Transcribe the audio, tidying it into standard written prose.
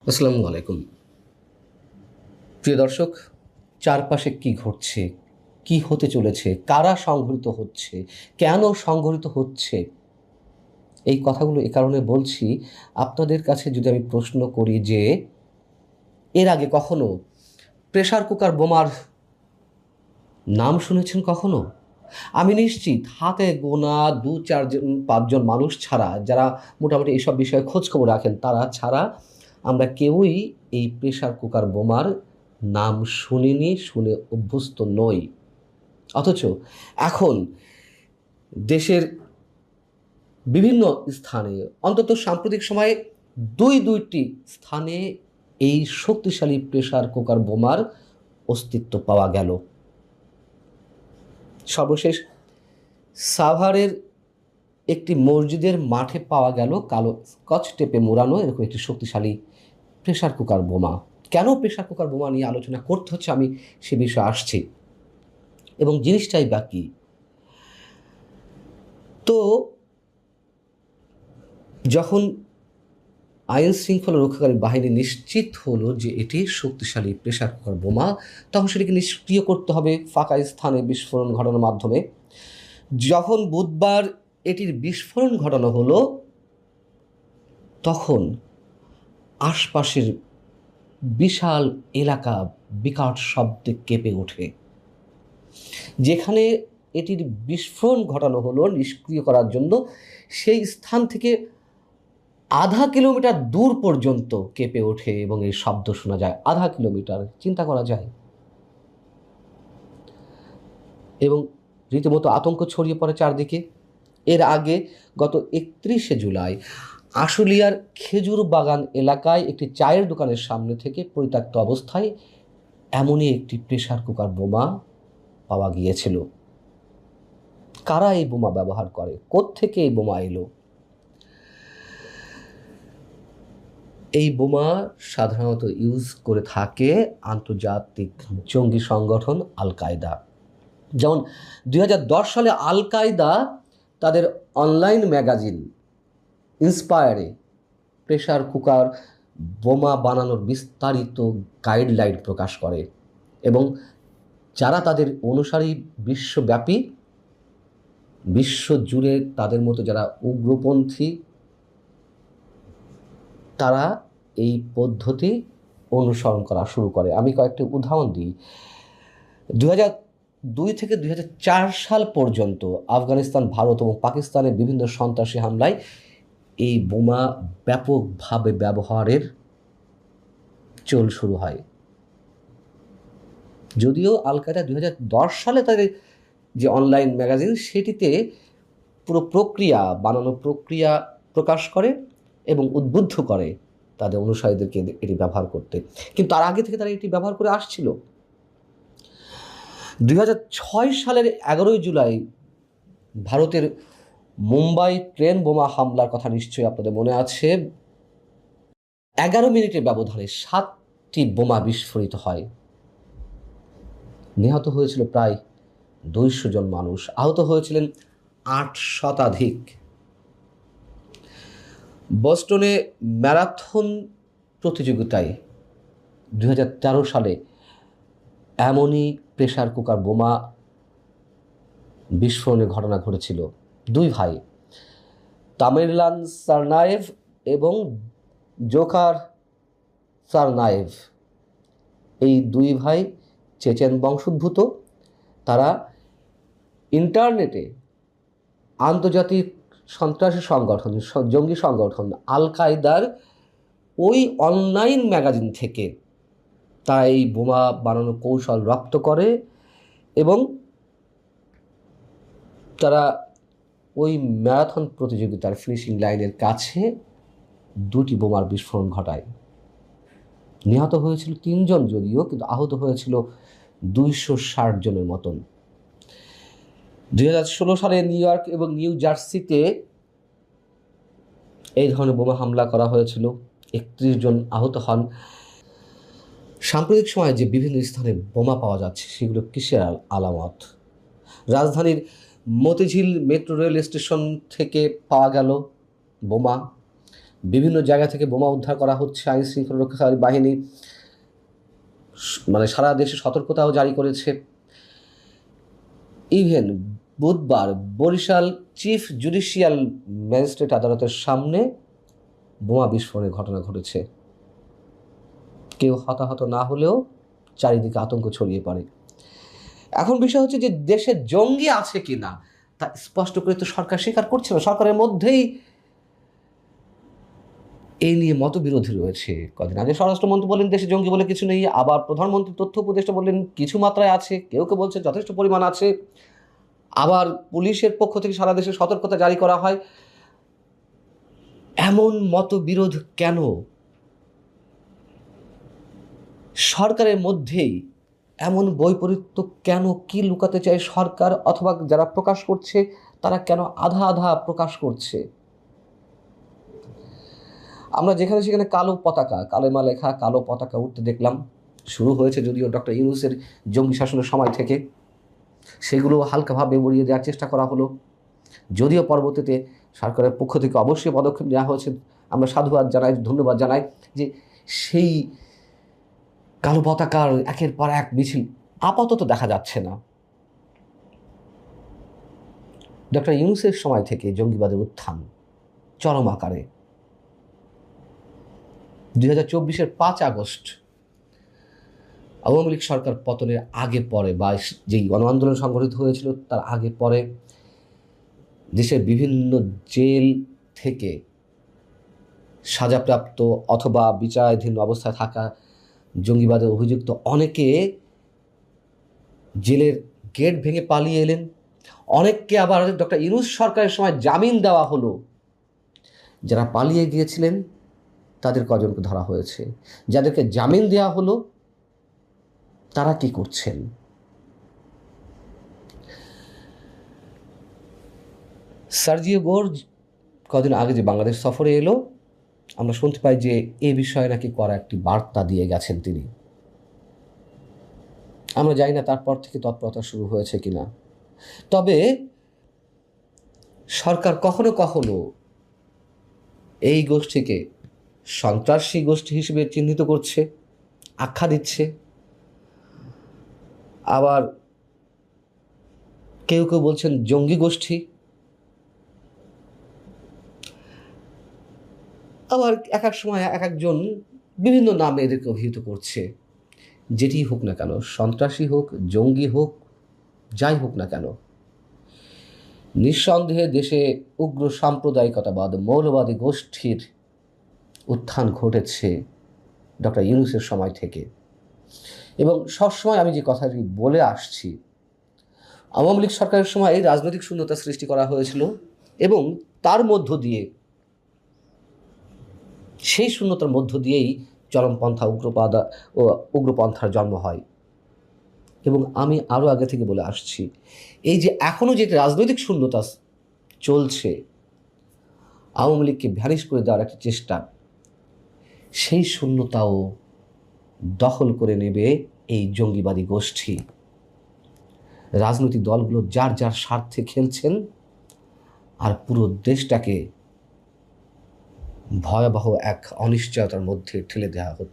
আসসালামু আলাইকুম। প্রিয় দর্শক, চারপাশে কি ঘটছে, কি হতে চলেছে, কারা সংঘটিত হচ্ছে, কেন সংঘটিত হচ্ছে, এই কথাগুলো এ কারণে বলছি। আপনাদের কাছে যদি আমি প্রশ্ন করি যে এর আগে কখনো প্রেসার কুকার বোমার নাম শুনেছেন কখনো? আমি নিশ্চিত হাতে গোনা ২-৪ জন ৫ জন মানুষ ছাড়া, যারা মোটামুটি এসব বিষয়ে খোঁজখবর রাখেন, তারা ছাড়া আমরা কেউই এই প্রেসার কুকার বোমার নাম শুনিনি, শুনে অভ্যস্ত নই। অথচ এখন দেশের বিভিন্ন স্থানে, অন্তত সাম্প্রতিক সময়ে ২টি স্থানে এই শক্তিশালী প্রেসার কুকার বোমার অস্তিত্ব পাওয়া গেল। সর্বশেষ সাভারের একটি মসজিদের মাঠে পাওয়া গেল কালো স্কচ টেপে মোড়ানো এরকম একটি শক্তিশালী প্রেসার কুকার বোমা। কেন প্রেসার কুকার বোমা নিয়ে আলোচনা করতে হচ্ছে, আমি সে বিষয়ে আসছি এবং জিনিসটাই বা কী। তো যখন আইন শৃঙ্খলা রক্ষাকারী বাহিনী নিশ্চিত হলো যে এটি শক্তিশালী প্রেসার কুকার বোমা, তখন সেটিকে নিষ্ক্রিয় করতে হবে ফাঁকা স্থানে বিস্ফোরণ ঘটানোর মাধ্যমে। যখন বুধবার এটির বিস্ফোরণ ঘটানো হলো, তখন আশপাশের বিশাল এলাকা বিকট শব্দে কেঁপে ওঠে। যেখানে এটির বিস্ফোরণ ঘটানো হলো নিষ্ক্রিয় করার জন্য, সেই স্থান থেকে আধা কিলোমিটার দূর পর্যন্ত কেঁপে ওঠে এবং এই শব্দ শোনা যায়। আধা কিলোমিটার, চিন্তা করা যায়। এবং রীতিমতো আতঙ্ক ছড়িয়ে পড়ে চারদিকে। এর আগে গত ৩১শে জুলাই আশুলিয়ার খেজুর বাগান এলাকায় একটি চায়ের দোকানের সামনে থেকে পরিত্যক্ত অবস্থায় এমনই একটি প্রেসার কুকার বোমা পাওয়া গিয়েছিল। কারা এই বোমা ব্যবহার করে, কোত্থেকে এই বোমা এলো? এই বোমা সাধারণত ইউজ করে থাকে আন্তর্জাতিক জঙ্গি সংগঠন আল কায়দা। যেমন ২০১০ সালে আল কায়দা তাদের অনলাইন ম্যাগাজিন ইন্সপায়ারে প্রেসার কুকার বোমা বানানোর বিস্তারিত গাইডলাইন প্রকাশ করে এবং যারা তাদের অনুসারী বিশ্বব্যাপী, বিশ্বজুড়ে তাদের মতো যারা উগ্রপন্থী, তারা এই পদ্ধতি অনুসরণ করা শুরু করে। আমি কয়েকটি উদাহরণ দিই। ২০০২ থেকে ২০০৪ সাল পর্যন্ত আফগানিস্তান, ভারত এবং পাকিস্তানের বিভিন্ন সন্ত্রাসী হামলায় এই বোমা ব্যাপকভাবে ব্যবহারের চল শুরু হয়। যদিও আল কায়দা ২০১০ সালে তাদের যে অনলাইন ম্যাগাজিন, সেটিতে পুরো প্রক্রিয়া, বানানোর প্রক্রিয়া প্রকাশ করে এবং উদ্বুদ্ধ করে তাদের অনুসারীদেরকে এটি ব্যবহার করতে। কিন্তু তার আগে থেকে তারা এটি ব্যবহার করে আসছিল। ২০০৬ সালের ১১ই জুলাই ভারতের মুম্বাই ট্রেন বোমা হামলার কথা নিশ্চয়ই আপনাদের মনে আছে। ১১ মিনিটের ব্যবধানে ৭টি বোমা বিস্ফোরিত হয়। নিহত হয়েছিল প্রায় ২০০ জন মানুষ, আহত হয়েছিলেন ৮ শতাধিক। বস্টনে ম্যারাথন প্রতিযোগিতায় ২০১৩ সালে এমনই প্রেসার কুকার বোমা বিস্ফোরণের ঘটনা ঘটেছিল। দুই ভাই, তামিরলান সারনায়েভ এবং জোকার সারনায়েভ, এই দুই ভাই চেচেন বংশোদ্ভূত। তারা ইন্টারনেটে আন্তর্জাতিক সন্ত্রাসী সংগঠন, জঙ্গি সংগঠন আল কায়দার ওই অনলাইন ম্যাগাজিন থেকে তারা এই বোমা বানানোর কৌশল রপ্ত করে এবং তারা ওই ম্যারাথন প্রতিযোগিতার ফিনিশিং লাইনের কাছে ২টি বোমার বিস্ফোরণ ঘটায়। নিহত হয়েছিল ৩ জন যদিও, কিন্তু আহত হয়েছিল ২৬০ জনের মতন। ২০১৬ সালে নিউ ইয়র্ক এবং নিউ জার্সিতে এই ধরনের বোমা হামলা করা হয়েছিল, ৩১ জন আহত হন। সাম্প্রতিক সময়ে যে বিভিন্ন স্থানে বোমা পাওয়া যাচ্ছে, সেগুলো কিসের আলামত? রাজধানীর মতিঝিল মেট্রো রেল স্টেশন থেকে পাওয়া গেল বোমা। বিভিন্ন জায়গা থেকে বোমা উদ্ধার করা হচ্ছে। আইন শৃঙ্খলা রক্ষাকারী বাহিনী মানে সারা দেশে সতর্কতাও জারি করেছে। ইভেন বুধবার বরিশাল চিফ জুডিশিয়াল ম্যাজিস্ট্রেট আদালতের সামনে বোমা বিস্ফোরণের ঘটনা ঘটেছে। কেউ হতাহত না হলেও চারিদিকে আতঙ্ক ছড়িয়ে পড়ে। এখন বিষয় হচ্ছে যে দেশে জঙ্গি আছে কিনা তা স্পষ্ট করে তো সরকার স্বীকার করছে না। সরকারের মধ্যেই এই নিয়ে মতবিরোধী রয়েছে। কদিন আগে স্বরাষ্ট্রমন্ত্রী বললেন দেশে জঙ্গি বলে কিছু নেই, আবার প্রধানমন্ত্রী তথ্য উপদেষ্টা বললেন কিছু মাত্রায় আছে, কেউ কেউ বলছে যথেষ্ট পরিমাণ আছে, আবার পুলিশের পক্ষ থেকে সারা দেশে সতর্কতা জারি করা হয়। এমন মতবিরোধ কেন? সরকারের মধ্যেই এমন বৈপরীত্য কেন? কি লুকাতে চায় সরকার, অথবা যারা প্রকাশ করছে তারা কেন আধা আধা প্রকাশ করছে? আমরা যেখানে সেখানে কালো পতাকা, কালেমা লেখা কালো পতাকা উঠতে দেখলাম। শুরু হয়েছে যদিও ডক্টর ইউনূসের জঙ্গি শাসনের সময় থেকে, সেগুলো হালকাভাবে উড়িয়ে দেওয়ার চেষ্টা করা হলো। যদিও পরবর্তীতে সরকারের পক্ষ থেকে অবশ্যই পদক্ষেপ নেওয়া হয়েছে, আমরা সাধুবাদ জানাই, ধন্যবাদ জানাই যে সেই কালো পতাকার একের পর এক মিছিল আপাতত দেখা যাচ্ছে না। ডক্টর ইউনূসের সময় থেকে জঙ্গিবাদের উত্থান চরম আকারে। 2024-এর 5 আগস্ট আওয়ামী লীগ সরকার পতনের আগে পরে বা যেই গণ আন্দোলন সংগঠিত হয়েছিল তার আগে পরে দেশের বিভিন্ন জেল থেকে সাজাপ্রাপ্ত অথবা বিচারাধীন অবস্থায় থাকা জঙ্গিবাদে অভিযুক্ত অনেকে জেলের গেট ভেঙে পালিয়ে এলেন। অনেককে আবার ডক্টর ইউনূস সরকারের সময় জামিন দেওয়া হলো। যারা পালিয়ে গিয়েছিলেন তাদের কজনকে ধরা হয়েছে। যাদেরকে জামিন দেওয়া হলো তারা কি করছেন? সার্জিও গোর্জ কদিন আগে যে বাংলাদেশ সফরে এলো, আমরা শুনতে পাই যে এ বিষয়ে নাকি করা একটি বার্তা দিয়ে গেছেন তিনি। আমরা জানি না তারপর থেকে তৎপরতা শুরু হয়েছে কিনা। তবে সরকার কখনো কখনো এই গোষ্ঠীকে সন্ত্রাসী গোষ্ঠী হিসেবে চিহ্নিত করছে, আখ্যা দিচ্ছে। আবার কেউ কেউ বলছেন জঙ্গি গোষ্ঠী, আবার এক এক সময় এক একজন বিভিন্ন নামে এদেরকে অভিহিত করছে। যেটি হোক না কেন, সন্ত্রাসী হোক, জঙ্গি হোক, যাই হোক না কেন, নিঃসন্দেহে দেশে উগ্র সাম্প্রদায়িকতাবাদ, মৌলবাদী গোষ্ঠীর উত্থান ঘটেছে ডক্টর ইউনূসের সময় থেকে। এবং সবসময় আমি যে কথাটি বলে আসছি, আওয়ামী লীগ সরকারের সময় এই রাজনৈতিক শূন্যতা সৃষ্টি করা হয়েছিল এবং তার মধ্য দিয়ে, সেই শূন্যতার মধ্য দিয়েই চরমপন্থা উগ্রপন্থার জন্ম হয়। এবং আমি আরও আগে থেকে বলে আসছি, এই যে এখনও যে রাজনৈতিক শূন্যতা চলছে, আওয়ামী লীগকে ভ্যানিশ করে দেওয়ার একটা চেষ্টা, সেই শূন্যতাও দখল করে নেবে এই জঙ্গিবাদী গোষ্ঠী। রাজনৈতিক দলগুলো যার যার স্বার্থে খেলছেন, আর পুরো দেশটাকে ভয়াবহ এক অনিশ্চয়তার মধ্যে ঠেলে দেওয়া হচ্ছে।